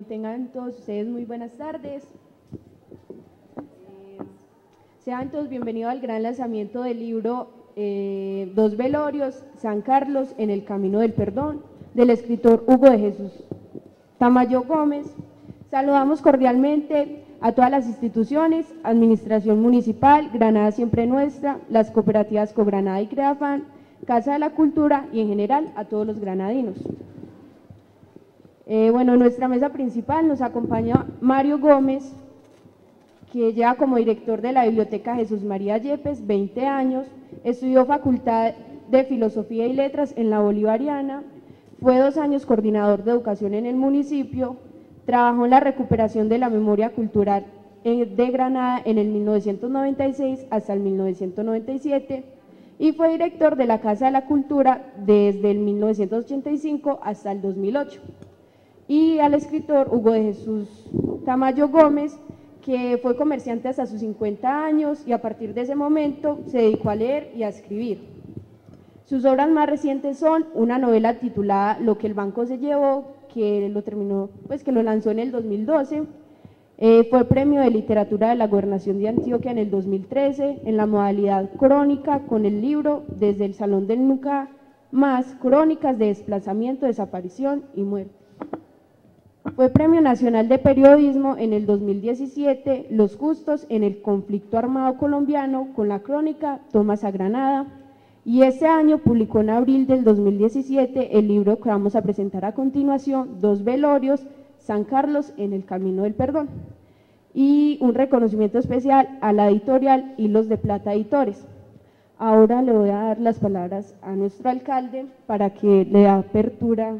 Tengan todos ustedes muy buenas tardes. Sean todos bienvenidos al gran lanzamiento del libro Dos Velorios, San Carlos en el Camino del Perdón, del escritor Hugo de Jesús Tamayo Gómez. Saludamos cordialmente a todas las instituciones, Administración Municipal, Granada Siempre Nuestra, las cooperativas Cogranada y Creafan, Casa de la Cultura y en general a todos los granadinos. Bueno, en nuestra mesa principal nos acompaña Mario Gómez, que lleva como director de la Biblioteca Jesús María Yepes 20 años, estudió Facultad de Filosofía y Letras en la Bolivariana, fue 2 años coordinador de educación en el municipio, trabajó en la recuperación de la memoria cultural de Granada en el 1996 hasta el 1997 y fue director de la Casa de la Cultura desde el 1985 hasta el 2008. Y al escritor Hugo de Jesús Tamayo Gómez, que fue comerciante hasta sus 50 años y a partir de ese momento se dedicó a leer y a escribir. Sus obras más recientes son una novela titulada Lo que el banco se llevó, que lo lanzó en el 2012, fue premio de literatura de la Gobernación de Antioquia en el 2013, en la modalidad crónica con el libro Desde el Salón del Nunca Más, Crónicas de Desplazamiento, Desaparición y Muerte. Fue Premio Nacional de Periodismo en el 2017, Los Justos en el Conflicto Armado Colombiano, con la crónica Tomas a Granada, y este año publicó en abril del 2017 el libro que vamos a presentar a continuación, Dos Velorios, San Carlos en el Camino del Perdón, y un reconocimiento especial a la editorial Hilos de Plata Editores. Ahora le voy a dar las palabras a nuestro alcalde para que le dé apertura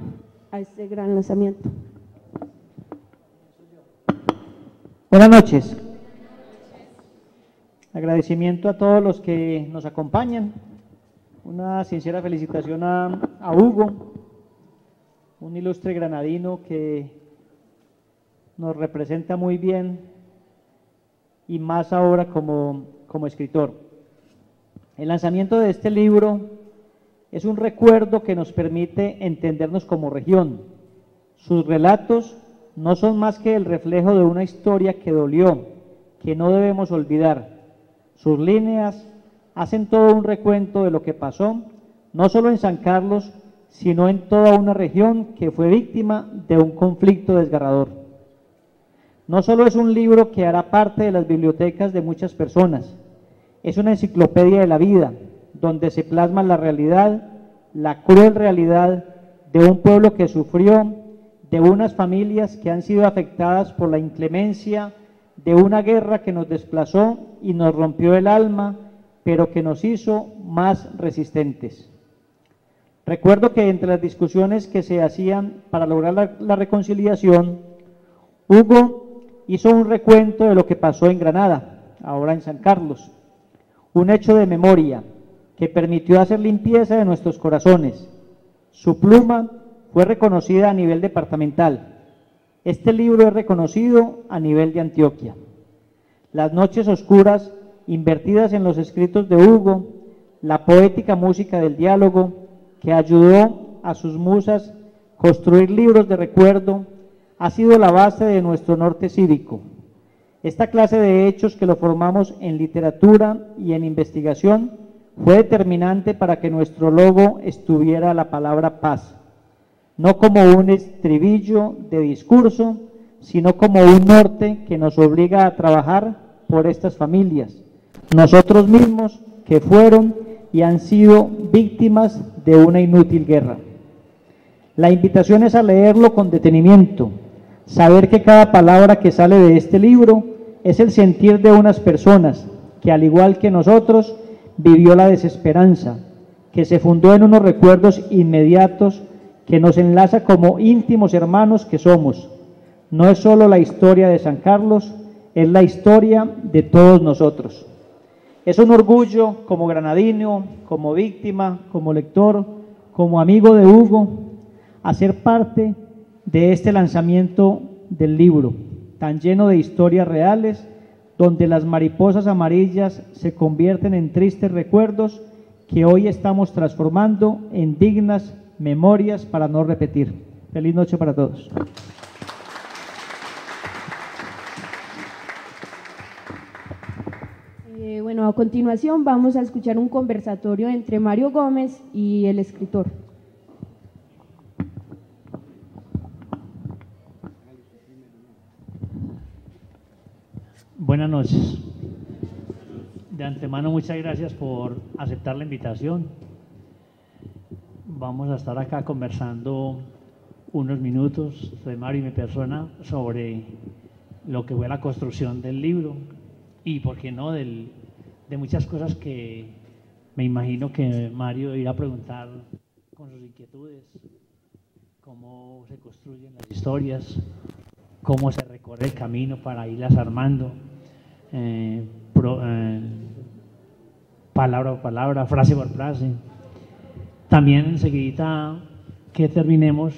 a este gran lanzamiento. Buenas noches. Agradecimiento a todos los que nos acompañan. Una sincera felicitación a Hugo, un ilustre granadino que nos representa muy bien y más ahora como escritor. El lanzamiento de este libro es un recuerdo que nos permite entendernos como región. Sus relatos no son más que el reflejo de una historia que dolió, que no debemos olvidar. Sus líneas hacen todo un recuento de lo que pasó, no solo en San Carlos, sino en toda una región que fue víctima de un conflicto desgarrador. No solo es un libro que hará parte de las bibliotecas de muchas personas, es una enciclopedia de la vida, donde se plasma la realidad, la cruel realidad de un pueblo que sufrió, de unas familias que han sido afectadas por la inclemencia de una guerra que nos desplazó y nos rompió el alma, pero que nos hizo más resistentes. Recuerdo que entre las discusiones que se hacían para lograr la reconciliación, Hugo hizo un recuento de lo que pasó en Granada, ahora en San Carlos, un hecho de memoria que permitió hacer limpieza de nuestros corazones. Su pluma fue reconocida a nivel departamental. Este libro es reconocido a nivel de Antioquia. Las noches oscuras invertidas en los escritos de Hugo, la poética música del diálogo que ayudó a sus musas construir libros de recuerdo, ha sido la base de nuestro norte cívico. Esta clase de hechos que lo formamos en literatura y en investigación fue determinante para que nuestro logo estuviera la palabra paz, no como un estribillo de discurso, sino como un norte que nos obliga a trabajar por estas familias, nosotros mismos que fueron y han sido víctimas de una inútil guerra. La invitación es a leerlo con detenimiento, saber que cada palabra que sale de este libro es el sentir de unas personas que, al igual que nosotros, vivió la desesperanza, que se fundó en unos recuerdos inmediatos que nos enlaza como íntimos hermanos que somos. No es solo la historia de San Carlos, es la historia de todos nosotros. Es un orgullo como granadino, como víctima, como lector, como amigo de Hugo, hacer parte de este lanzamiento del libro, tan lleno de historias reales, donde las mariposas amarillas se convierten en tristes recuerdos que hoy estamos transformando en dignas memorias para no repetir. Feliz noche para todos. Bueno, a continuación vamos a escuchar un conversatorio entre Mario Gómez y el escritor. Buenas noches. De antemano, muchas gracias por aceptar la invitación. Vamos a estar acá conversando unos minutos, de Mario y mi persona, sobre lo que fue la construcción del libro y, por qué no, de muchas cosas que me imagino que Mario irá a preguntar con sus inquietudes, cómo se construyen las historias, cómo se recorre el camino para irlas armando, palabra por palabra, frase por frase. También enseguida que terminemos,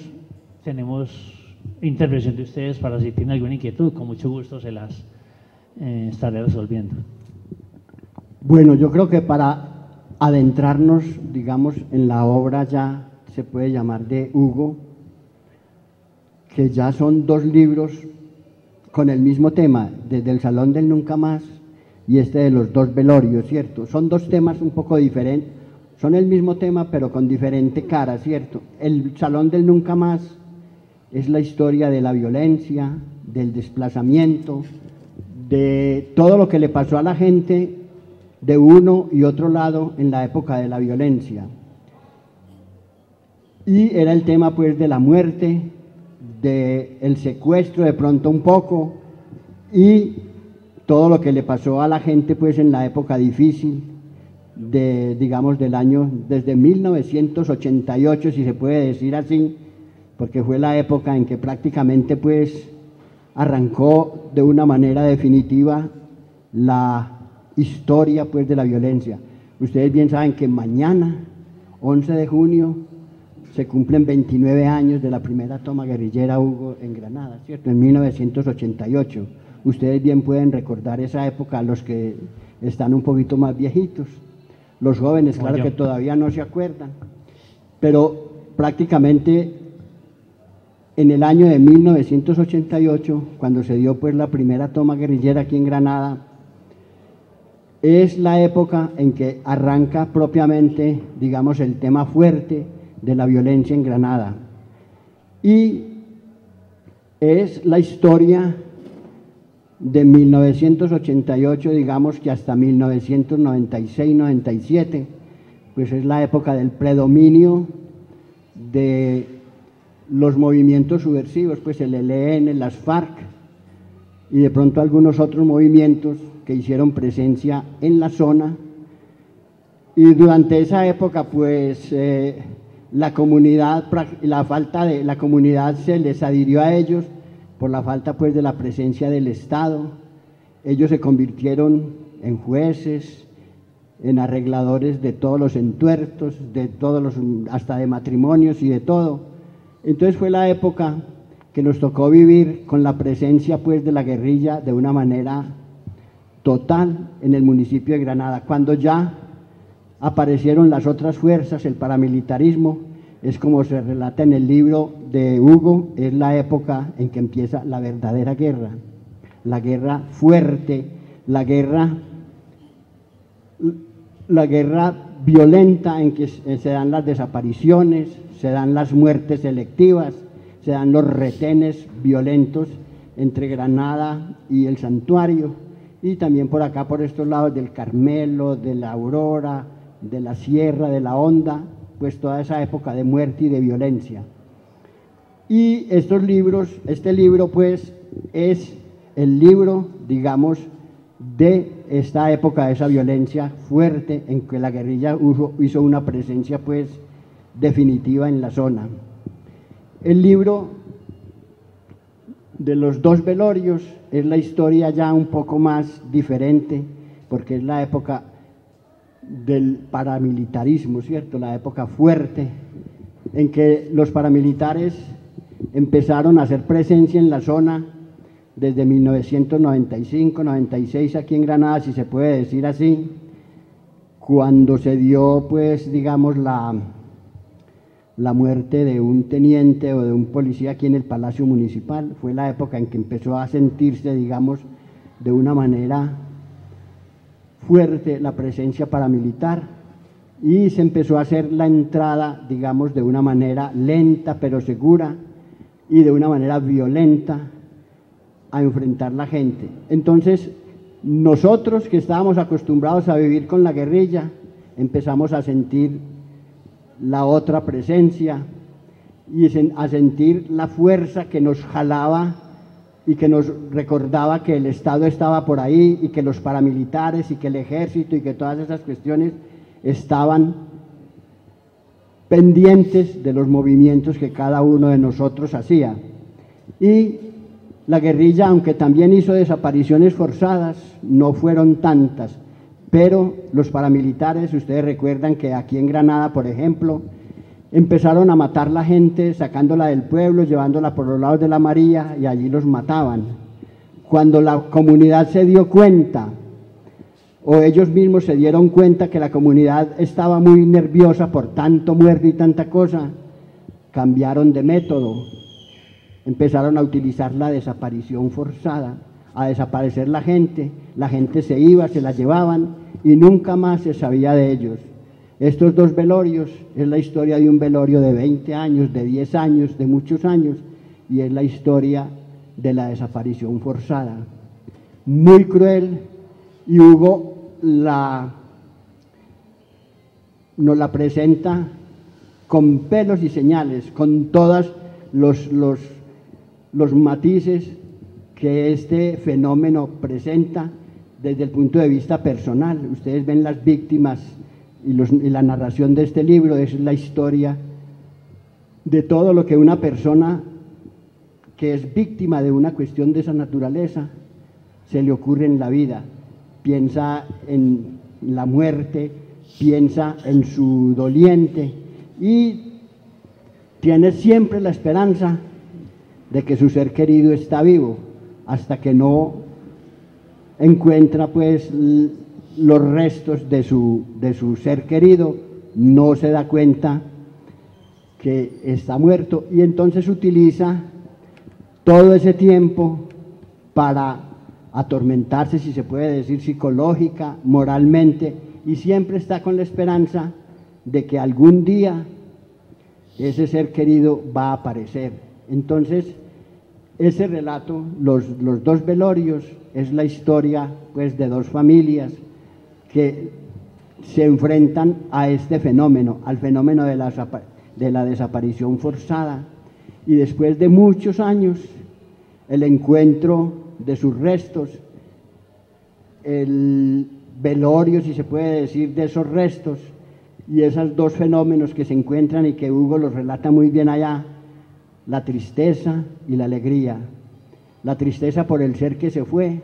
tenemos intervención de ustedes para si tienen alguna inquietud, con mucho gusto se las estaré resolviendo. Bueno, yo creo que para adentrarnos, digamos, en la obra ya se puede llamar de Hugo, que ya son 2 libros con el mismo tema, desde el Salón del Nunca Más y este de los 2 velorios, ¿cierto? Son 2 temas un poco diferentes, son el mismo tema pero con diferente cara, ¿cierto? El Salón del Nunca Más es la historia de la violencia, del desplazamiento, de todo lo que le pasó a la gente de uno y otro lado en la época de la violencia. Y era el tema pues de la muerte, del secuestro de pronto un poco, y todo lo que le pasó a la gente pues en la época difícil, digamos del año, desde 1988, si se puede decir así, porque fue la época en que prácticamente pues arrancó de una manera definitiva la historia pues de la violencia. Ustedes bien saben que mañana, 11 de junio, se cumplen 29 años de la primera toma guerrillera, Hugo, en Granada, ¿cierto? En 1988. Ustedes bien pueden recordar esa época, los que están un poquito más viejitos. Los jóvenes, claro que todavía no se acuerdan. Pero prácticamente en el año de 1988, cuando se dio pues la primera toma guerrillera aquí en Granada, es la época en que arranca propiamente, digamos, el tema fuerte de la violencia en Granada. Y es la historia de 1988, digamos que hasta 1996-97, pues es la época del predominio de los movimientos subversivos, pues el ELN, las FARC y de pronto algunos otros movimientos que hicieron presencia en la zona. Y durante esa época pues la comunidad se les adhirió a ellos por la falta pues de la presencia del Estado. Ellos se convirtieron en jueces, en arregladores de todos los entuertos, de todos los, hasta de matrimonios y de todo. Entonces fue la época que nos tocó vivir con la presencia pues de la guerrilla de una manera total en el municipio de Granada. Cuando ya aparecieron las otras fuerzas, el paramilitarismo, es como se relata en el libro de Hugo, es la época en que empieza la verdadera guerra, la guerra fuerte, la guerra violenta en que se dan las desapariciones, se dan las muertes selectivas, se dan los retenes violentos entre Granada y el Santuario, y también por acá, por estos lados del Carmelo, de la Aurora, de la Sierra, de la Honda, pues toda esa época de muerte y de violencia. Y estos libros, este libro pues es el libro, digamos, de esta época de esa violencia fuerte en que la guerrilla hizo una presencia pues definitiva en la zona. El libro de los 2 velorios es la historia ya un poco más diferente, porque es la época del paramilitarismo, ¿cierto? La época fuerte en que los paramilitares empezaron a hacer presencia en la zona desde 1995-96 aquí en Granada, si se puede decir así, cuando se dio pues digamos la muerte de un teniente o de un policía aquí en el Palacio Municipal. Fue la época en que empezó a sentirse, digamos, de una manera fuerte la presencia paramilitar y se empezó a hacer la entrada, digamos, de una manera lenta pero segura y de una manera violenta a enfrentar la gente. Entonces, nosotros que estábamos acostumbrados a vivir con la guerrilla, empezamos a sentir la otra presencia y a sentir la fuerza que nos jalaba y que nos recordaba que el Estado estaba por ahí y que los paramilitares y que el ejército y que todas esas cuestiones estaban pendientes de los movimientos que cada uno de nosotros hacía. Y la guerrilla, aunque también hizo desapariciones forzadas, no fueron tantas, pero los paramilitares, ustedes recuerdan que aquí en Granada, por ejemplo, empezaron a matar la gente, sacándola del pueblo, llevándola por los lados de la María y allí los mataban. Cuando la comunidad se dio cuenta, o ellos mismos se dieron cuenta que la comunidad estaba muy nerviosa por tanto muerto y tanta cosa, cambiaron de método, empezaron a utilizar la desaparición forzada, a desaparecer la gente se iba, se la llevaban y nunca más se sabía de ellos. Estos dos velorios es la historia de un velorio de 20 años, de 10 años, de muchos años, y es la historia de la desaparición forzada. Muy cruel, y Hugo nos la presenta con pelos y señales, con todos los matices que este fenómeno presenta desde el punto de vista personal. Ustedes ven las víctimas y la narración de este libro es la historia de todo lo que una persona que es víctima de una cuestión de esa naturaleza se le ocurre en la vida. Piensa en la muerte, piensa en su doliente y tiene siempre la esperanza de que su ser querido está vivo, hasta que no encuentra pues los restos de su ser querido, no se da cuenta que está muerto y entonces utiliza todo ese tiempo para atormentarse, si se puede decir, psicológica, moralmente, y siempre está con la esperanza de que algún día ese ser querido va a aparecer. Entonces, ese relato, los dos velorios, es la historia pues de dos familias que se enfrentan a este fenómeno, al fenómeno de la desaparición forzada, y después de muchos años, el encuentro de sus restos, el velorio, si se puede decir, de esos restos, y esos dos fenómenos que se encuentran y que Hugo los relata muy bien allá, la tristeza y la alegría. La tristeza por el ser que se fue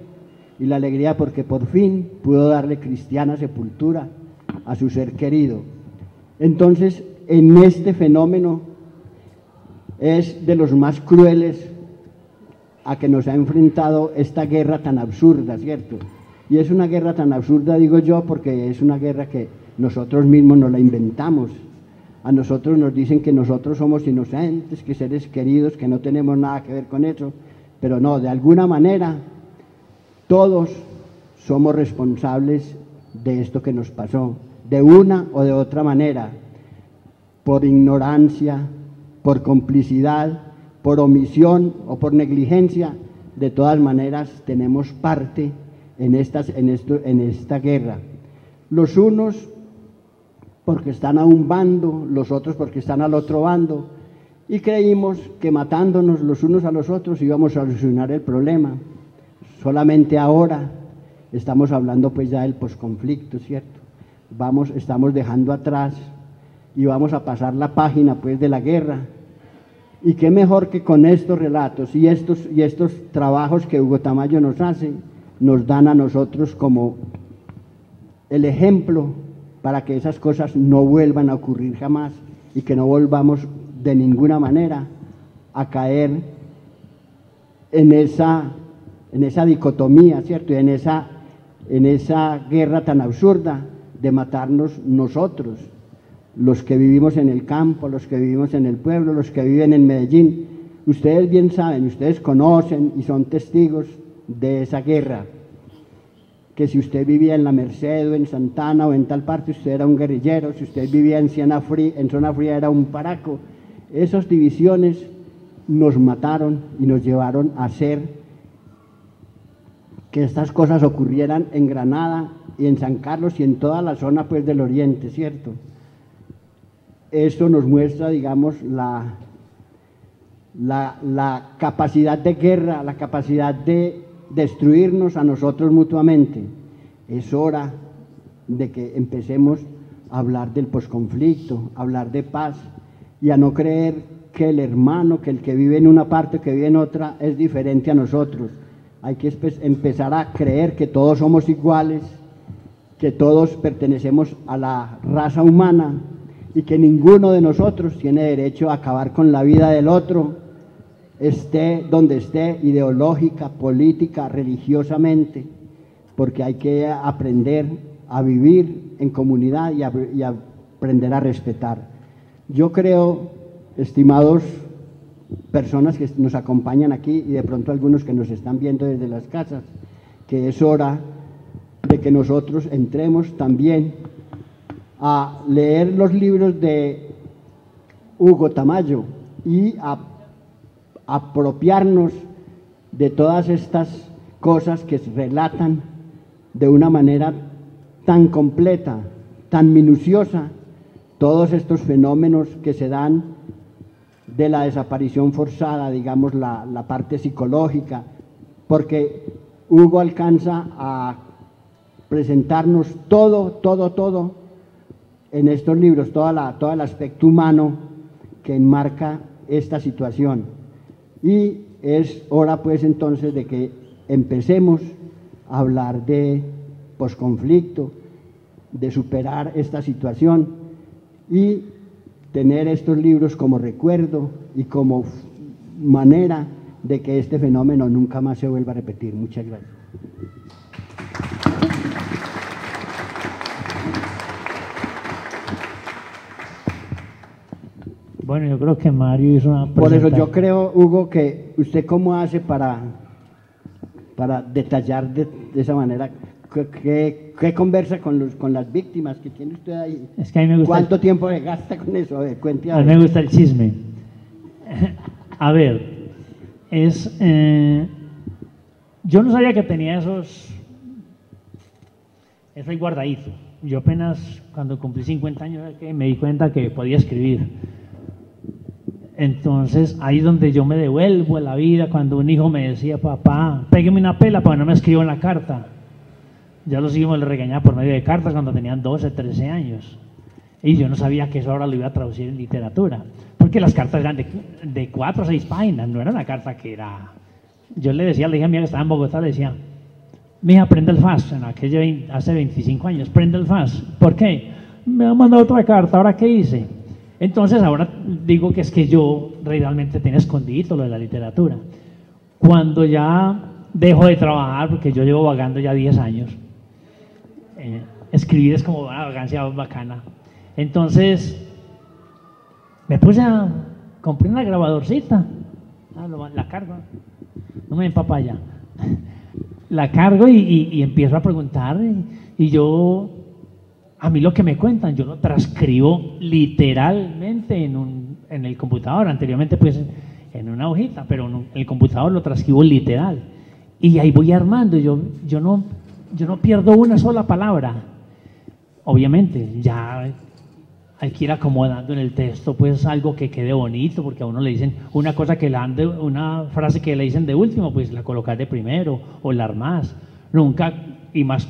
y la alegría porque por fin pudo darle cristiana sepultura a su ser querido. Entonces, en este fenómeno es de los más crueles a que nos ha enfrentado esta guerra tan absurda, ¿cierto? Y es una guerra tan absurda, digo yo, porque es una guerra que nosotros mismos nos la inventamos. A nosotros nos dicen que nosotros somos inocentes, que seres queridos, que no tenemos nada que ver con eso, pero no, de alguna manera todos somos responsables de esto que nos pasó, de una o de otra manera, por ignorancia, por complicidad, por omisión o por negligencia. De todas maneras tenemos parte en esta guerra. Los unos porque están a un bando, los otros porque están al otro bando, y creímos que matándonos los unos a los otros íbamos a solucionar el problema. Solamente ahora estamos hablando pues ya del posconflicto, ¿cierto? Estamos dejando atrás y vamos a pasar la página pues de la guerra. Y qué mejor que con estos relatos y estos trabajos que Hugo Tamayo nos hace, nos dan a nosotros como el ejemplo para que esas cosas no vuelvan a ocurrir jamás y que no volvamos de ninguna manera a caer en esa dicotomía, ¿cierto? Y en esa guerra tan absurda de matarnos nosotros, los que vivimos en el campo, los que vivimos en el pueblo, los que viven en Medellín. Ustedes bien saben, ustedes conocen y son testigos de esa guerra que si usted vivía en La Merced o en Santana o en tal parte, usted era un guerrillero, si usted vivía en zona fría era un paraco. Esas divisiones nos mataron y nos llevaron a hacer que estas cosas ocurrieran en Granada y en San Carlos y en toda la zona pues del oriente, ¿cierto? Esto nos muestra, digamos, la capacidad de guerra, la capacidad de destruirnos a nosotros mutuamente. Es hora de que empecemos a hablar del posconflicto, a hablar de paz y a no creer que el hermano, que el que vive en una parte o que vive en otra es diferente a nosotros. Hay que empezar a creer que todos somos iguales, que todos pertenecemos a la raza humana y que ninguno de nosotros tiene derecho a acabar con la vida del otro, esté donde esté, ideológica, política, religiosamente, porque hay que aprender a vivir en comunidad y aprender a respetar. Yo creo, estimados personas que nos acompañan aquí y de pronto algunos que nos están viendo desde las casas, que es hora de que nosotros entremos también a leer los libros de Hugo Tamayo y a apropiarnos de todas estas cosas que se relatan de una manera tan completa, tan minuciosa, todos estos fenómenos que se dan de la desaparición forzada, digamos, la parte psicológica, porque Hugo alcanza a presentarnos todo en estos libros, todo el aspecto humano que enmarca esta situación. Y es hora pues entonces de que empecemos a hablar de posconflicto, de superar esta situación y tener estos libros como recuerdo y como manera de que este fenómeno nunca más se vuelva a repetir. Muchas gracias. Bueno, yo creo que Mario hizo una Por eso presentación. yo creo, Hugo, que usted cómo hace para detallar de esa manera, ¿qué conversa con las víctimas que tiene usted ahí? Es que a mí me gusta ¿Cuánto tiempo le gasta con eso? A ver, cuente. A mí me gusta el chisme. A ver, yo no sabía que tenía eso ahí guardadito. Yo apenas cuando cumplí 50 años que me di cuenta que podía escribir. Entonces ahí es donde yo me devuelvo a la vida, cuando un hijo me decía, papá, pégueme una pela porque no me escribo en la carta. Ya los hijos le regañaba por medio de cartas cuando tenían 12, 13 años. Y yo no sabía que eso ahora lo iba a traducir en literatura. Porque las cartas eran de 4 o 6 páginas, no era una carta que era... Yo le decía a la hija mía que estaba en Bogotá, le decía, mija, prende el FAS, hace 25 años, prende el FAS. ¿Por qué? Me ha mandado otra carta, ¿ahora qué hice? Entonces ahora digo que es que yo realmente tenía escondido lo de la literatura. Cuando ya dejo de trabajar, porque yo llevo vagando ya 10 años, escribir es como una vagancia bacana. Entonces me puse compré una grabadorcita, la cargo, no me empapa ya, la cargo y empiezo a preguntar y yo, a mí lo que me cuentan, yo lo transcribo literalmente en el computador, anteriormente pues en una hojita, pero en el computador lo transcribo literal y ahí voy armando, yo no pierdo una sola palabra. Obviamente ya hay que ir acomodando en el texto pues algo que quede bonito, porque a uno le dicen una cosa que una frase que le dicen de último, pues la colocas de primero o la armás. Nunca, y más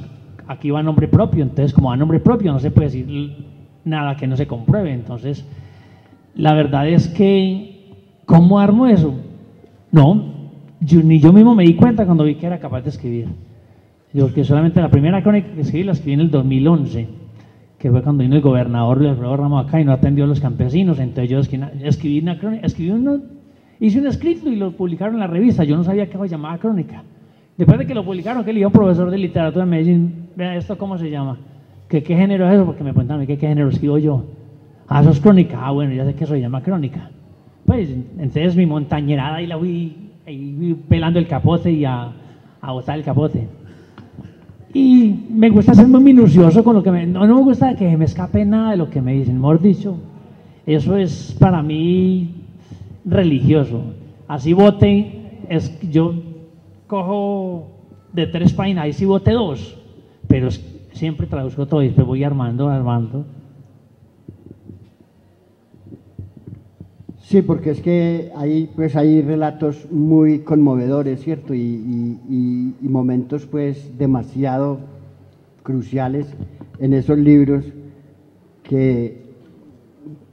aquí va nombre propio, entonces como va nombre propio no se puede decir nada que no se compruebe. Entonces la verdad es que ¿cómo armo eso? No, ni yo mismo me di cuenta cuando vi que era capaz de escribir. Yo que solamente la primera crónica que escribí la escribí en el 2011, que fue cuando vino el gobernador Luis Alfredo Ramos acá y no atendió a los campesinos. Entonces yo escribí una crónica, hice un escrito y lo publicaron en la revista. Yo no sabía que se llamaba crónica. Después de que lo publicaron, que le dio un profesor de literatura de Medellín, vea esto cómo se llama, ¿qué género es eso? Porque me preguntaron qué género escribo yo. Ah, eso es crónica. Ah, bueno, ya sé que eso se llama crónica. Pues entonces mi montañerada y la fui pelando el capote y a botar el capote. Y me gusta ser muy minucioso con lo que no me gusta que me escape nada de lo que me dicen, mejor dicho, eso es para mí religioso. Así vote, yo cojo de 3 páginas, ahí sí vote 2, pero siempre traduzco todo y después voy armando. Sí, porque es que hay relatos muy conmovedores, ¿cierto? Y momentos pues demasiado cruciales en esos libros que,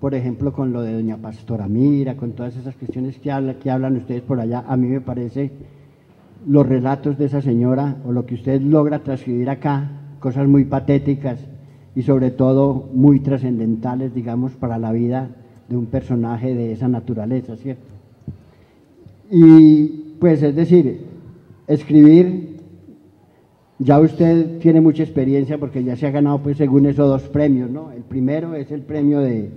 por ejemplo, con lo de doña Pastora Mira, con todas esas cuestiones que hablan ustedes por allá, a mí me parece los relatos de esa señora o lo que usted logra transcribir acá, cosas muy patéticas y sobre todo muy trascendentales, digamos, para la vida de un personaje de esa naturaleza, ¿cierto? Y pues es decir, escribir, ya usted tiene mucha experiencia porque ya se ha ganado pues según eso 2 premios, ¿no? El primero es el premio de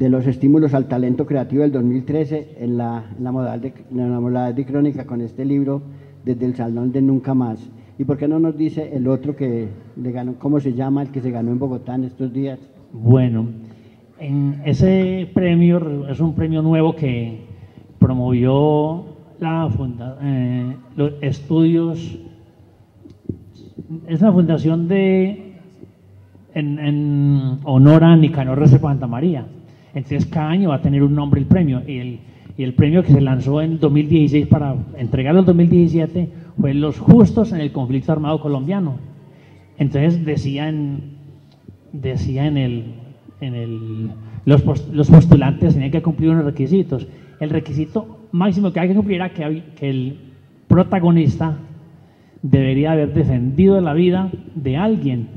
los estímulos al talento creativo del 2013 en la modalidad de crónica con este libro Desde el Salón de Nunca Más. ¿Y por qué no nos dice el otro que le ganó, cómo se llama, el que se ganó en Bogotá en estos días? Bueno, en ese premio es un premio nuevo que promovió los estudios, es una fundación en honor a Nicanor Restrepo Santa María. Entonces cada año va a tener un nombre el premio y el premio que se lanzó en 2016 para entregarlo en 2017 fue Los Justos en el Conflicto Armado Colombiano. Entonces los postulantes tenían que cumplir unos requisitos. El requisito máximo que hay que cumplir era que el protagonista debería haber defendido la vida de alguien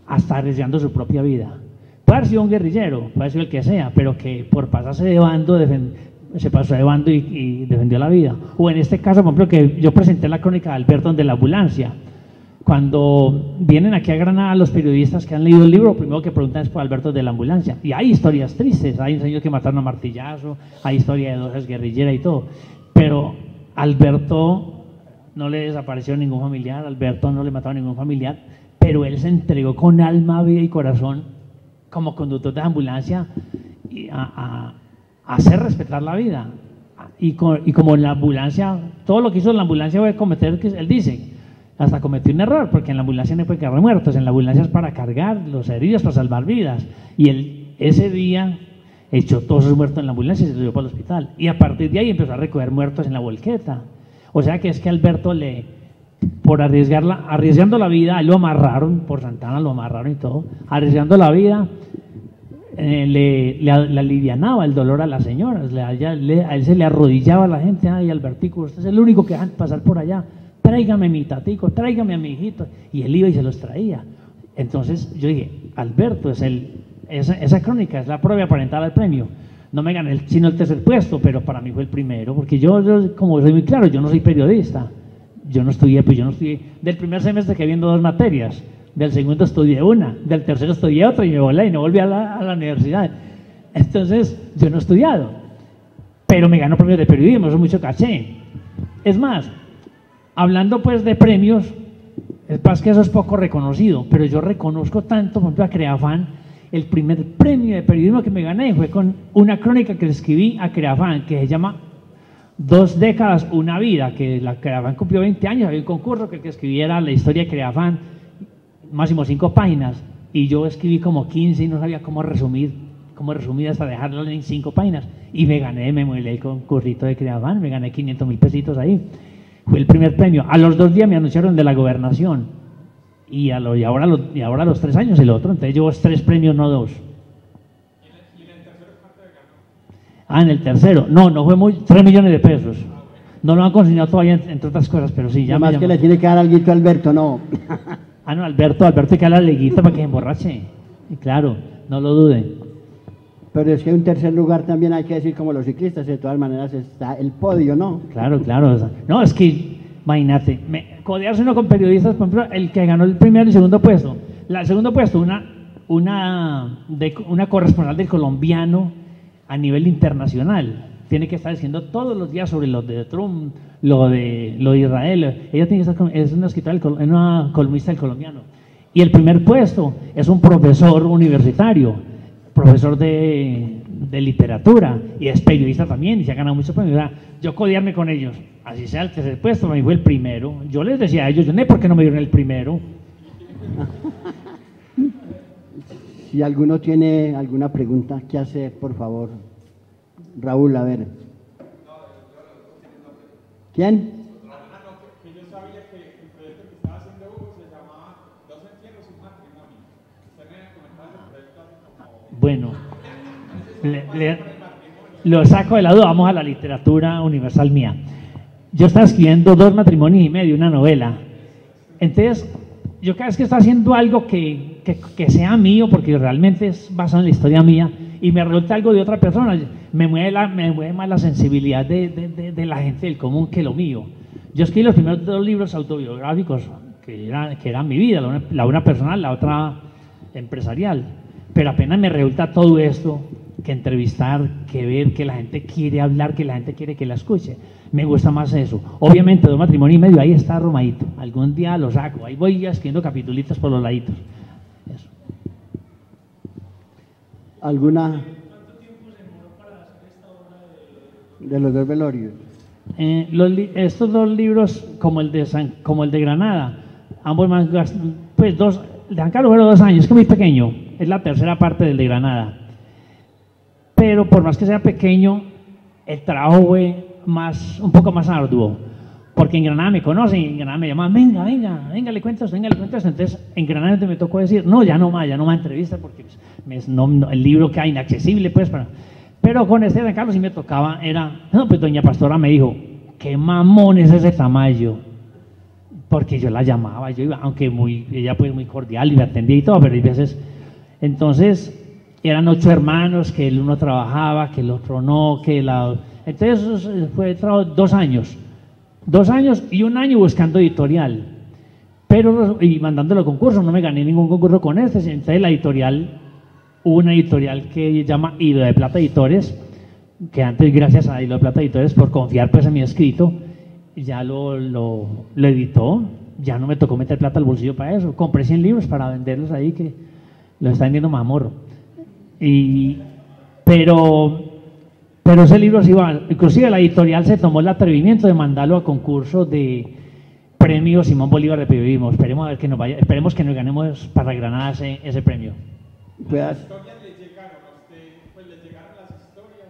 hasta arriesgando su propia vida. Puede haber sido un guerrillero, puede haber sido el que sea, pero que por pasarse de bando se pasó de bando y defendió la vida. O en este caso, por ejemplo, que yo presenté la crónica de Alberto de la ambulancia. Cuando vienen aquí a Granada los periodistas que han leído el libro, lo primero que preguntan es por Alberto de la ambulancia. Y hay historias tristes, hay señores que mataron a martillazo, hay historia de 2 guerrilleras y todo. Pero Alberto no le desapareció ningún familiar, Alberto no le mataron a ningún familiar, pero él se entregó con alma, vida y corazón como conductor de ambulancia a hacer respetar la vida. Y como en la ambulancia, todo lo que hizo en la ambulancia fue cometer, que él dice, hasta cometió un error, porque en la ambulancia no puede quedar muertos, en la ambulancia es para cargar los heridos, para salvar vidas. Y él ese día echó todos sus muertos en la ambulancia y se los llevó para el hospital. Y a partir de ahí empezó a recoger muertos en la volqueta. O sea que es que Alberto por arriesgando la vida, lo amarraron, por Santana lo amarraron y todo, arriesgando la vida, le alivianaba el dolor a las señoras, a él se le arrodillaba a la gente, ay Albertico, usted es el único que dejan pasar por allá, tráigame mi tatico, tráigame a mi hijito, y él iba y se los traía. Entonces yo dije, Alberto, esa crónica es la prueba aparentada del premio. No me gané sino el 3er puesto, pero para mí fue el primero, porque yo como soy muy claro, yo no soy periodista. Yo no estudié, del primer semestre que viendo 2 materias, del segundo estudié una, del tercero estudié otra y me volé y no volví a la universidad. Entonces, yo no he estudiado, pero me ganó premios de periodismo, eso es mucho caché. Es más, hablando pues de premios, es más que eso es poco reconocido, pero yo reconozco tanto, por ejemplo, a Creafán, el primer premio de periodismo que me gané fue con una crónica que le escribí a Creafán, que se llama 2 décadas, una vida, que la Creafán cumplió 20 años, había un concurso que el que escribiera la historia de Creafán, máximo 5 páginas, y yo escribí como 15 y no sabía cómo resumir hasta dejarlo en 5 páginas, y me muelé el concurrito de Creafán, me gané 500.000 pesitos ahí, fue el primer premio. A los 2 días me anunciaron de la gobernación, y ahora a los 3 años el otro, entonces llevo 3 premios, no 2. En el tercero, no fue 3 millones de pesos. No lo han consignado todavía, entre otras cosas, pero sí, ya más que le tiene que dar algo a Alberto, no. No, Alberto hay que darle la leguita para que se emborrache. Y claro, no lo dude. Pero es que en tercer lugar también hay que decir, como los ciclistas, de todas maneras está el podio, ¿no? Claro. No, es que, imagínate, codearse uno con periodistas, por ejemplo, el que ganó el primero y el segundo puesto. El segundo puesto, una corresponsal del Colombiano a nivel internacional. tiene que estar diciendo todos los días sobre lo de Trump, lo de Israel. Ella tiene que estar, es una escritora, una columnista del Colombiano. Y el primer puesto es un profesor universitario, profesor de literatura, y es periodista también, y se ha ganado muchos premios. Yo codearme con ellos, así sea el tercer puesto, para mí fue el primero. Yo les decía a ellos, yo no sé por qué no me dieron el primero. Si alguno tiene alguna pregunta que hacer, por favor. Raúl, a ver. ¿Quién? Que yo sabía que el proyecto que estaba haciendo Hugo se llamaba Dos entierros y un matrimonio. Usted me había comentado el proyecto como... Bueno, lo saco de la duda, vamos a la literatura universal mía. Yo estaba escribiendo 2 matrimonios y medio, una novela. Entonces, yo cada vez que estoy haciendo algo que sea mío, porque realmente es basado en la historia mía, y me resulta algo de otra persona, me mueve más la sensibilidad de la gente del común que lo mío. Yo escribí los primeros 2 libros autobiográficos, que eran mi vida, la una personal, la otra empresarial, pero apenas me resulta todo esto, que entrevistar, que ver, que la gente quiere hablar, que la gente quiere que la escuche. Me gusta más eso. Obviamente, 2 matrimonios y medio, ahí está arrumadito. Algún día lo saco, ahí voy ya escribiendo capitulitos por los laditos. Eso. ¿Alguna? ¿Cuánto tiempo se demoró para hacer esta obra de los 2 velorios? Estos 2 libros, como el de Granada, ambos más, pues 2, el de San Carlos fueron 2 años, es que muy pequeño, es la tercera parte del de Granada. Pero por más que sea pequeño, el trabajo fue un poco más arduo, porque en Granada me conocen, en Granada me llaman, venga, le cuento esto, entonces en Granada me tocó decir, no, ya no más entrevista, porque el libro queda inaccesible, pues, pero con este de San Carlos sí me tocaba, pues doña Pastora me dijo, qué mamón es ese Tamayo, porque yo la llamaba, yo iba, aunque ella pues muy cordial y me atendía y todo, pero hay veces, entonces, eran 8 hermanos, que el uno trabajaba, que el otro no, entonces fue 2 años. 2 años y 1 año buscando editorial, y mandándolo a concursos, no me gané ningún concurso con entonces la editorial, hubo una editorial que se llama Hilo de Plata Editores, que antes, gracias a Hilo de Plata Editores, por confiar pues en mi escrito, ya lo editó, ya no me tocó meter plata al bolsillo para eso, compré 100 libros para venderlos ahí, que los está vendiendo Mamorro. Pero ese libro sí va, inclusive la editorial se tomó el atrevimiento de mandarlo a concurso de premio Simón Bolívar de periodismo. Esperemos que nos ganemos para Granada ese premio. Las historias le llegaron a usted, pues le llegaron las historias,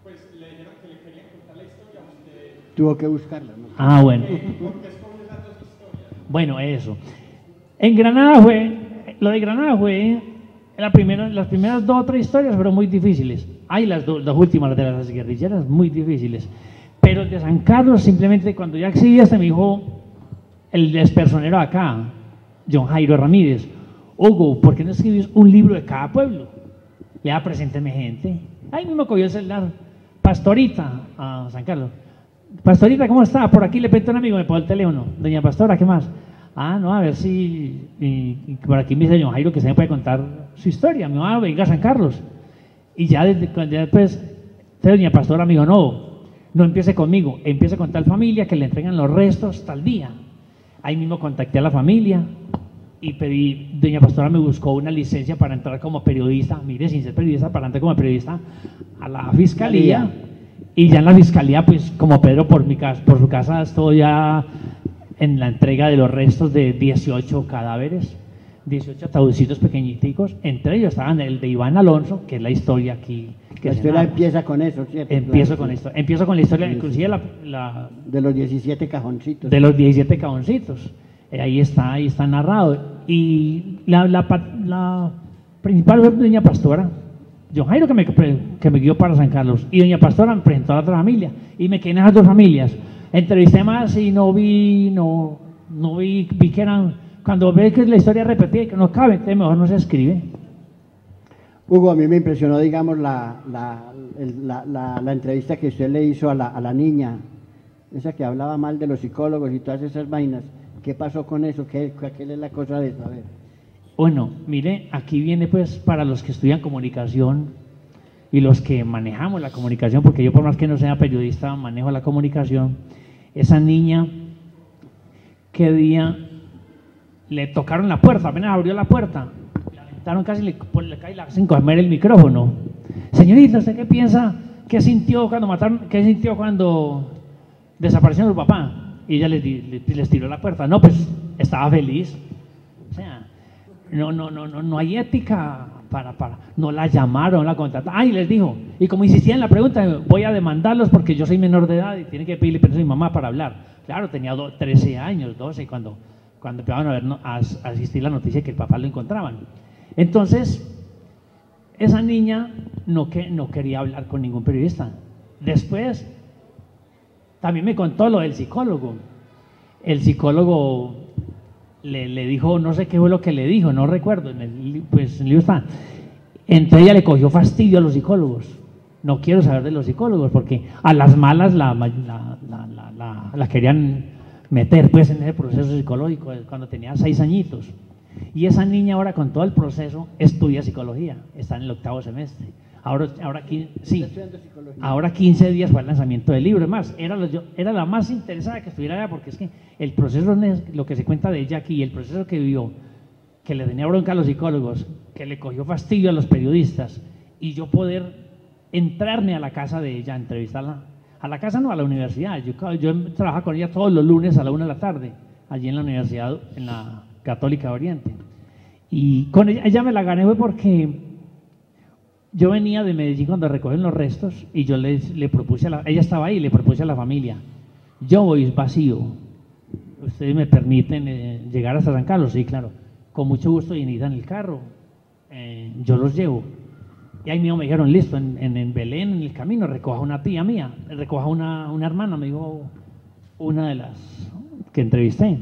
pues le dijeron que le querían contar la historia a usted. Tuvo que buscarla, ¿no? Ah, bueno. ¿Por qué escogió esas 2 historias? Bueno, eso. En Granada lo de Granada fue las primeras 2 o 3 historias fueron muy difíciles. Hay las 2 últimas, de las guerrilleras, muy difíciles. Pero el de San Carlos, simplemente cuando ya exhibí me dijo el expersonero acá, John Jairo Ramírez, Hugo, ¿por qué no escribís un libro de cada pueblo? Ya presénteme gente. Ahí mismo cogió el celular, Pastorita, a San Carlos. Pastorita, ¿cómo está? Por aquí le pedí a un amigo, me pone el teléfono. Doña Pastora, ¿qué más? No, a ver si por aquí me dice John Jairo que se me puede contar su historia. Me va, venga a San Carlos. Y ya después, doña Pastora me dijo, no empiece conmigo, empiece con tal familia que le entregan los restos tal día. Ahí mismo contacté a la familia y doña Pastora me buscó una licencia para entrar como periodista, mire, sin ser periodista, para entrar como periodista a la fiscalía. Y ya en la fiscalía, pues como Pedro por su casa, estoy ya en la entrega de los restos de 18 cadáveres, 18 ataúdcitos pequeñitos, entre ellos estaban el de Iván Alonso, que es la historia aquí. La historia empieza con eso, ¿cierto? Empiezo con la historia, inclusive de los 17 cajoncitos. De los 17 cajoncitos. Ahí está narrado. Y la principal fue doña Pastora, John Jairo que me guió para San Carlos, y doña Pastora me presentó a la otra familia, y me quedé en esas 2 familias. Entrevisté más y vi que eran, cuando ve que la historia repetida y que no cabe, entonces mejor no se escribe. Hugo, a mí me impresionó, digamos, la entrevista que usted le hizo a la niña, esa que hablaba mal de los psicólogos y todas esas vainas. ¿Qué pasó con eso? ¿Qué es la cosa de saber? Bueno, mire, aquí viene pues para los que estudian comunicación, y los que manejamos la comunicación, porque yo por más que no sea periodista manejo la comunicación, esa niña, ¿qué día le tocaron la puerta? Apenas abrió la puerta, le aventaron casi, le cae sin comer el micrófono. Señorita, ¿usted qué piensa? ¿Qué sintió cuando mataron? ¿Qué sintió cuando desapareció su papá? Y ella les tiró la puerta. No, pues estaba feliz. O sea, no hay ética para no la llamaron, la contrataron. Y les dijo, y como insistía en la pregunta, voy a demandarlos porque yo soy menor de edad y tiene que pedirle permiso a mi mamá para hablar. Claro, tenía 13 años, 12, cuando empezaron a asistir la noticia de que el papá lo encontraban. Entonces, esa niña no quería hablar con ningún periodista. Después, también me contó lo del psicólogo. El psicólogo le dijo, no sé qué fue lo que le dijo, no recuerdo, en el libro está. Entonces ella le cogió fastidio a los psicólogos. No quiero saber de los psicólogos, porque a las malas la querían meter pues en ese proceso psicológico cuando tenía 6 añitos. Y esa niña ahora con todo el proceso estudia psicología, está en el 8º semestre. Ahora 15 días fue el lanzamiento del libro. Además, era la más interesada que estuviera allá, porque es que el proceso, lo que se cuenta de ella aquí, el proceso que vivió, que le tenía bronca a los psicólogos, que le cogió fastidio a los periodistas, y yo poder entrarme a la casa de ella, entrevistarla, a la casa no, a la universidad. Yo trabajaba con ella todos los lunes a la 1 de la tarde, allí en la universidad, en la Católica de Oriente. Y con ella me la gané fue porque yo venía de Medellín cuando recogen los restos y yo le propuse ella estaba ahí, le propuse a la familia, yo voy vacío, ustedes me permiten llegar hasta San Carlos. Sí, claro, con mucho gusto, y en el carro, yo los llevo. Y ahí mismo me dijeron, listo, en Belén, en el camino, recoja una tía mía, recoja una hermana, me dijo una de las que entrevisté.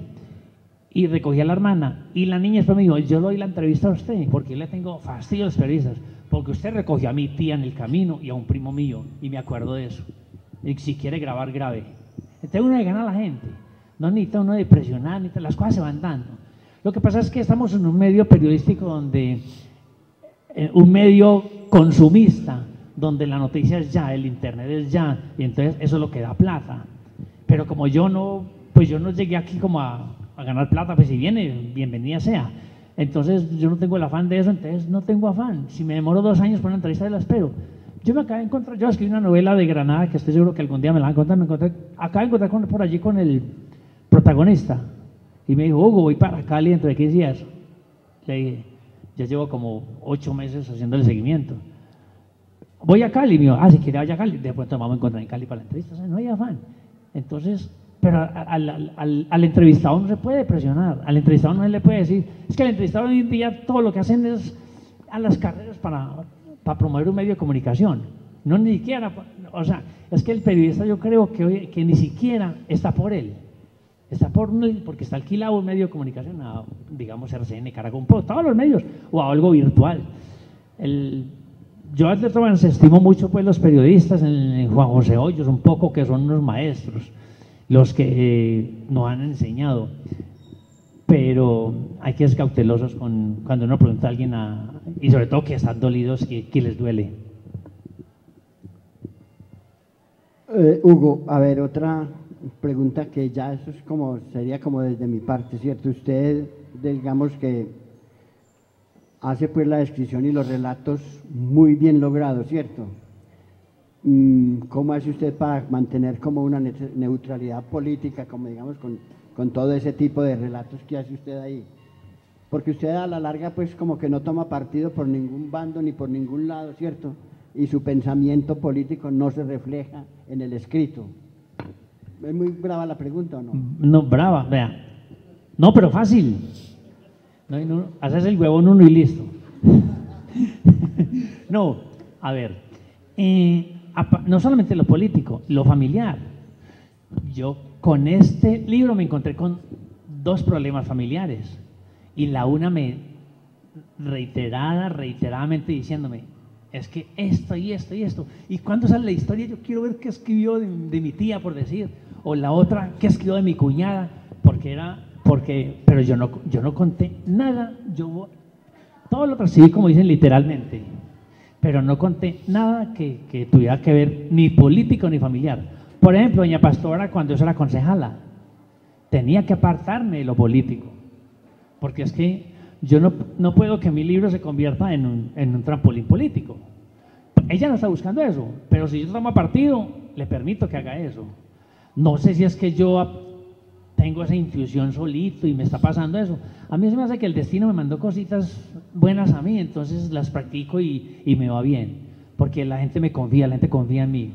Y recogí a la hermana, y la niña después me dijo, yo le doy la entrevista a usted, porque yo le tengo fastidio a los periodistas, porque usted recogió a mi tía en el camino y a un primo mío, y me acuerdo de eso. Y si quiere grabar, grabe. Entonces uno le gana a la gente, no necesita uno de presionar, las cosas se van dando. Lo que pasa es que estamos en un medio periodístico donde, un medio consumista, donde la noticia es ya, el internet es ya, y entonces eso es lo que da plata. Pero como yo no llegué aquí como a ganar plata, pues si viene, bienvenida sea. Entonces yo no tengo el afán de eso, entonces no tengo afán. Si me demoro 2 años por una entrevista, la espero. Yo escribí una novela de Granada, que estoy seguro que algún día me la van a contar, acabo de encontrar por allí con el protagonista, y me dijo, Hugo, voy para Cali dentro de 15 días. Le dije, ya llevo como 8 meses haciendo el seguimiento. Voy a Cali, me dijo, si quiere vaya a Cali, después nos vamos a encontrar en Cali para la entrevista. O sea, no hay afán. Entonces, pero al entrevistado no se puede presionar, al entrevistado no se le puede decir, es que al entrevistado hoy en día todo lo que hacen es a las carreras para promover un medio de comunicación, no ni siquiera, o sea, es que el periodista yo creo que ni siquiera está por él, está porque está alquilado un medio de comunicación a, digamos, RCN, Caracol, todos los medios, o a algo virtual. Yo de todas estimo mucho pues los periodistas, en Juan José Hoyos un poco, que son unos maestros, los que nos han enseñado, pero hay que ser cautelosos cuando uno pregunta a alguien, y sobre todo que están dolidos y que les duele. Hugo, a ver, otra pregunta que ya eso es sería como desde mi parte, ¿cierto? Usted, digamos que hace pues la descripción y los relatos muy bien logrados, ¿cierto? ¿Cómo hace usted para mantener como una neutralidad política, como digamos, con todo ese tipo de relatos que hace usted ahí? Porque usted a la larga pues como que no toma partido por ningún bando ni por ningún lado, ¿cierto? Y su pensamiento político no se refleja en el escrito. ¿Es muy brava la pregunta o no? No, brava, vea. No, pero fácil. No, haces el huevón uno y listo. No, a ver, no solamente lo político, lo familiar. Yo con este libro me encontré con 2 problemas familiares, y la una me reiteradamente diciéndome, es que esto y esto y esto, y cuando sale la historia yo quiero ver qué escribió de mi tía, por decir, o la otra qué escribió de mi cuñada, pero yo no conté nada, todo lo percibí como dicen literalmente, pero no conté nada que tuviera que ver ni político ni familiar. Por ejemplo, doña Pastora, cuando yo era concejala, tenía que apartarme de lo político, porque es que yo no puedo que mi libro se convierta en un trampolín político. Ella no está buscando eso, pero si yo tomo partido, le permito que haga eso. No sé si es que yo tengo esa intuición solito y me está pasando eso. A mí se me hace que el destino me mandó cositas buenas a mí, entonces las practico y me va bien, porque la gente me confía, la gente confía en mí.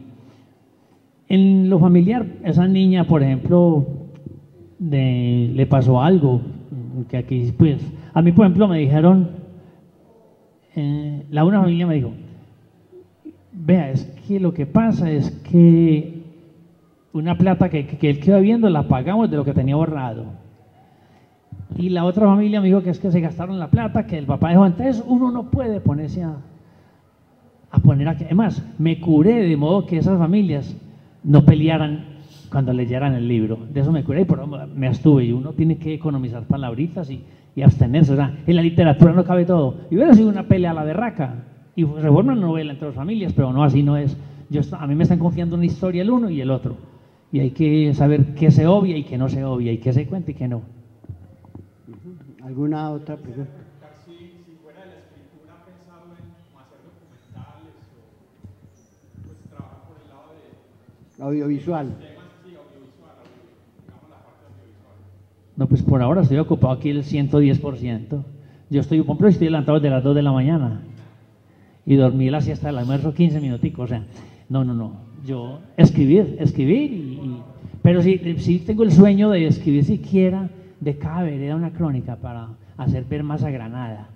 En lo familiar, esa niña, por ejemplo, le pasó algo, que aquí, pues, a mí, por ejemplo, me dijeron, una familia me dijo, vea, es que lo que pasa es que una plata que él quedó viendo la pagamos de lo que tenía ahorrado. Y la otra familia me dijo que es que se gastaron la plata, que el papá dijo, entonces uno no puede ponerse a poner aquí. Además, me curé de modo que esas familias no pelearan cuando leyeran el libro. De eso me curé y por eso me abstuve. Y uno tiene que economizar palabritas y abstenerse. O sea, en la literatura no cabe todo. Y hubiera sido una pelea a la berraca. Y se forma una novela entre las familias, pero no, así no es. A mí me están confiando una historia el uno y el otro. Y hay que saber qué se obvia y qué no se obvia, y qué se cuenta y qué no. ¿Alguna otra pregunta? Si fuera de la escritura, ¿ha pensado en hacer documentales o pues trabajar por el lado de Audiovisual. temas, sí, audiovisual, digamos la parte audiovisual? No, pues por ahora estoy ocupado aquí el 110%. Yo estoy levantado desde las 2 de la mañana y dormí la siesta del almuerzo 15 minuticos, o sea, no. Yo escribir, pero sí tengo el sueño de escribir siquiera de cada vereda una crónica para hacer ver más a Granada.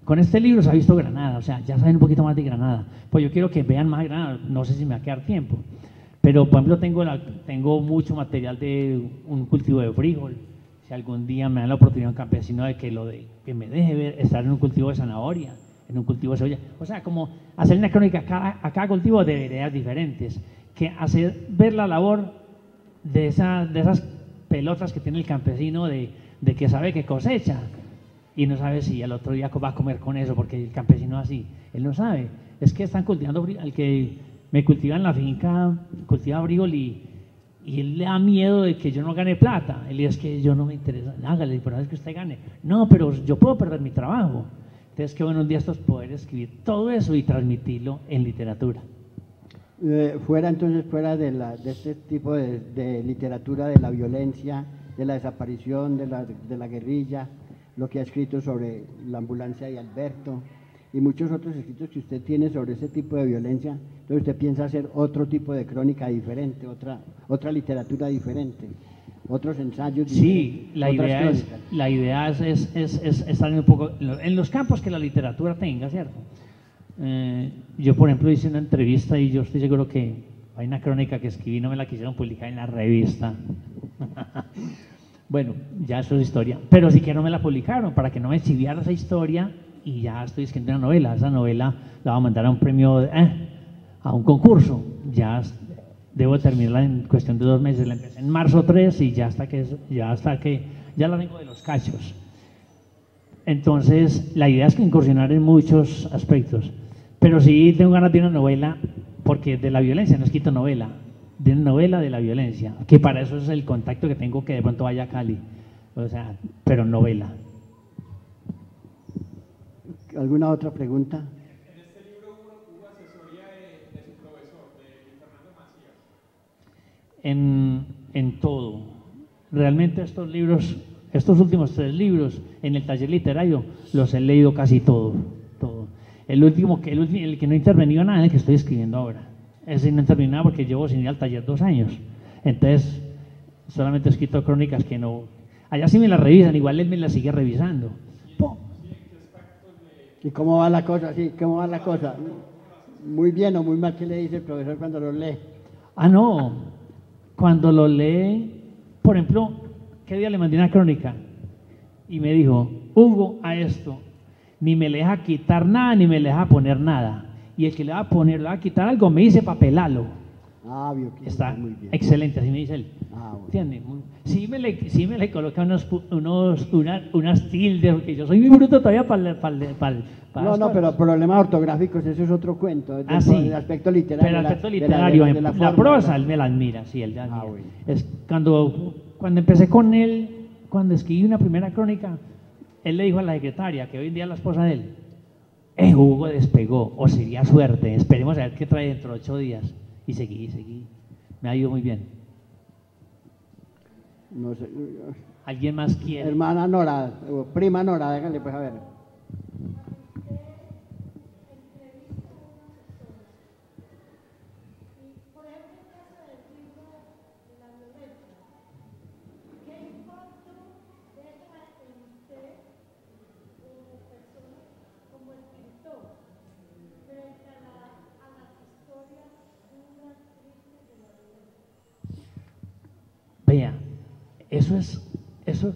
Con este libro se ha visto Granada, o sea, ya saben un poquito más de Granada. Pues yo quiero que vean más Granada, no sé si me va a quedar tiempo. Pero, por ejemplo, tengo mucho material de un cultivo de frijol. Si algún día me dan la oportunidad un campesino de que me deje ver, estar en un cultivo de zanahoria, en un cultivo de cebolla. O sea, como hacer una crónica a cada cultivo de veredas diferentes, que hacer ver la labor de esas pelotas que tiene el campesino de que sabe que cosecha y no sabe si al otro día va a comer con eso, porque el campesino así, él no sabe. Es que están cultivando frijol, el que me cultiva en la finca, cultiva frijol y él le da miedo de que yo no gane plata. Él dice, es que yo no me interesa, hágale, por eso es que usted gane. No, pero yo puedo perder mi trabajo. Entonces, qué bueno un día estos poder escribir todo eso y transmitirlo en literatura. Fuera de este tipo de literatura de la violencia, de la desaparición, de la guerrilla, lo que ha escrito sobre la ambulancia de Alberto y muchos otros escritos que usted tiene sobre ese tipo de violencia, entonces usted piensa hacer otro tipo de crónica diferente, otra literatura diferente, otros ensayos diferentes. Sí, la idea es estar un poco en los campos que la literatura tenga, ¿cierto? Yo, por ejemplo, hice una entrevista y yo estoy seguro que hay una crónica que escribí, no me la quisieron publicar en la revista. Bueno, ya eso es historia, pero sí que no me la publicaron para que no me exhibiera esa historia y ya estoy escribiendo una novela. Esa novela la voy a mandar a un premio, a un concurso. Ya debo terminarla en cuestión de 2 meses. La empecé en marzo 3 y ya la tengo de los cachos. Entonces, la idea es que incursionar en muchos aspectos. Pero sí tengo ganas de una novela, porque de la violencia no he escrito novela, de una novela de la violencia, que para eso es el contacto que tengo, que de pronto vaya a Cali, o sea, pero novela. ¿Alguna otra pregunta? En este libro hubo asesoría de su profesor, de Fernando Macías. En todo. Realmente estos últimos 3 libros en el taller literario los he leído casi todo. El que no he intervenido nada es el que estoy escribiendo ahora. Ese no he intervenido nada porque llevo sin ir al taller 2 años. Entonces, solamente he escrito crónicas que no. Allá sí me las revisan, igual él me las sigue revisando. ¿Y cómo va la cosa? Sí, ¿cómo va la cosa? Muy bien o muy mal, ¿qué le dice el profesor cuando lo lee? No, cuando lo lee, por ejemplo, ¿qué día le mandé una crónica? Y me dijo, Hugo, a esto, ni me le deja quitar nada, ni me le deja poner nada. Y el que le va a quitar algo, me dice papelalo. Ah, bioquímica, Está muy bien. excelente, así me dice él. Ah, bueno. ¿Entiende? Sí me le coloca unas tildes, porque yo soy muy bruto todavía para No, pero problemas ortográficos, eso es otro cuento. Ah, sí. El aspecto literario. Pero el aspecto literario, la la forma, prosa, de él me la admira, sí, él la admira. bueno. Es cuando empecé con él, cuando escribí una primera crónica, él le dijo a la secretaria, que hoy en día es la esposa de él, Hugo despegó, o sería suerte, esperemos a ver qué trae dentro de 8 días. Y seguí. Me ha ido muy bien. No sé. ¿Alguien más quiere? Hermana Nora, o prima Nora, déjale pues a ver. Vea, eso es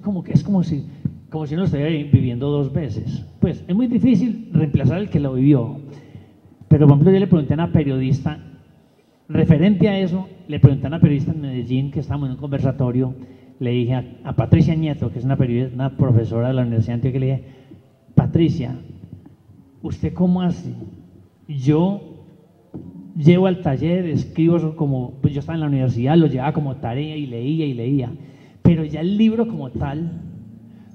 como si uno estuviera viviendo 2 veces. Pues es muy difícil reemplazar al que lo vivió. Pero por ejemplo yo le pregunté a una periodista, referente a eso, le pregunté a una periodista en Medellín, que estábamos en un conversatorio, le dije a Patricia Nieto, que es una profesora de la Universidad de Antioquia, le dije, Patricia, ¿usted cómo hace? Yo llevo al taller, escribo como, pues yo estaba en la universidad, lo llevaba como tarea y leía, pero ya el libro como tal,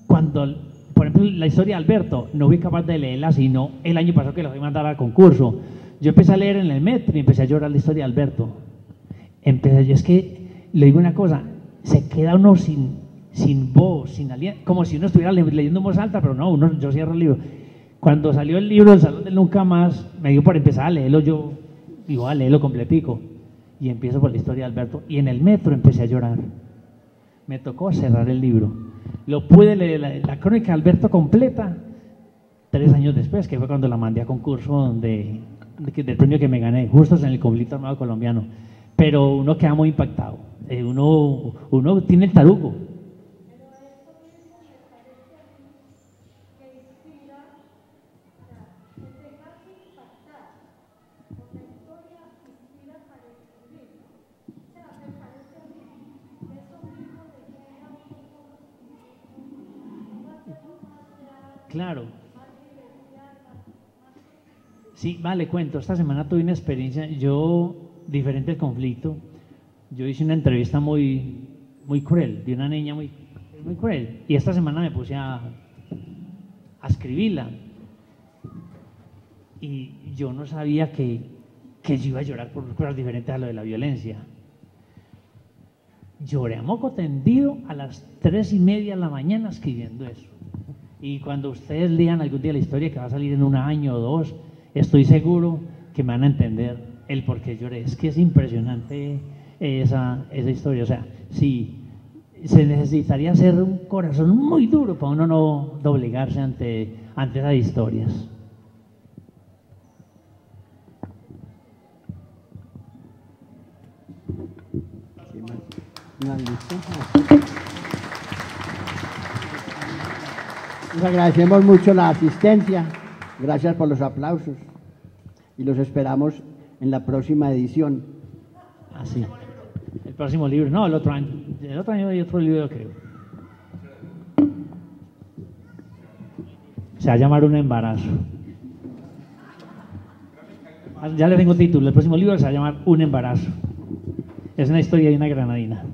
cuando, por ejemplo, la historia de Alberto, no fui capaz de leerla, sino el año pasado que la fui a mandar al concurso. Yo empecé a leer en el metro y empecé a llorar la historia de Alberto. Es que, le digo una cosa, se queda uno sin voz, sin aliento, como si uno estuviera leyendo en voz alta, pero no, yo cierro el libro. Cuando salió el libro El Salón del Nunca Más, me dio por empezar a leerlo yo. Digo, a leerlo completico. Y empiezo por la historia de Alberto. Y en el metro empecé a llorar. Me tocó cerrar el libro. Lo pude leer, la crónica de Alberto completa, 3 años después, que fue cuando la mandé a concurso del premio que me gané, justo en el conflicto armado colombiano. Pero uno queda muy impactado. Uno tiene el tarugo. Claro. Sí, vale, cuento. Esta semana tuve una experiencia, diferente al conflicto. Yo hice una entrevista muy cruel, de una niña muy cruel. Y esta semana me puse a escribirla. Y yo no sabía que yo iba a llorar por cosas diferentes a lo de la violencia. Lloré a moco tendido a las 3:30 de la mañana escribiendo eso. Y cuando ustedes lean algún día la historia que va a salir en 1 año o 2, estoy seguro que me van a entender el por qué lloré. Es que es impresionante esa historia. O sea, sí, se necesitaría ser un corazón muy duro para uno no doblegarse ante esas historias. Les agradecemos mucho la asistencia, gracias por los aplausos y los esperamos en la próxima edición. Así. El próximo libro, no, el otro año hay otro libro, creo. Se va a llamar Un embarazo. Ya le tengo título, el próximo libro se va a llamar Un embarazo. Es una historia de una granadina.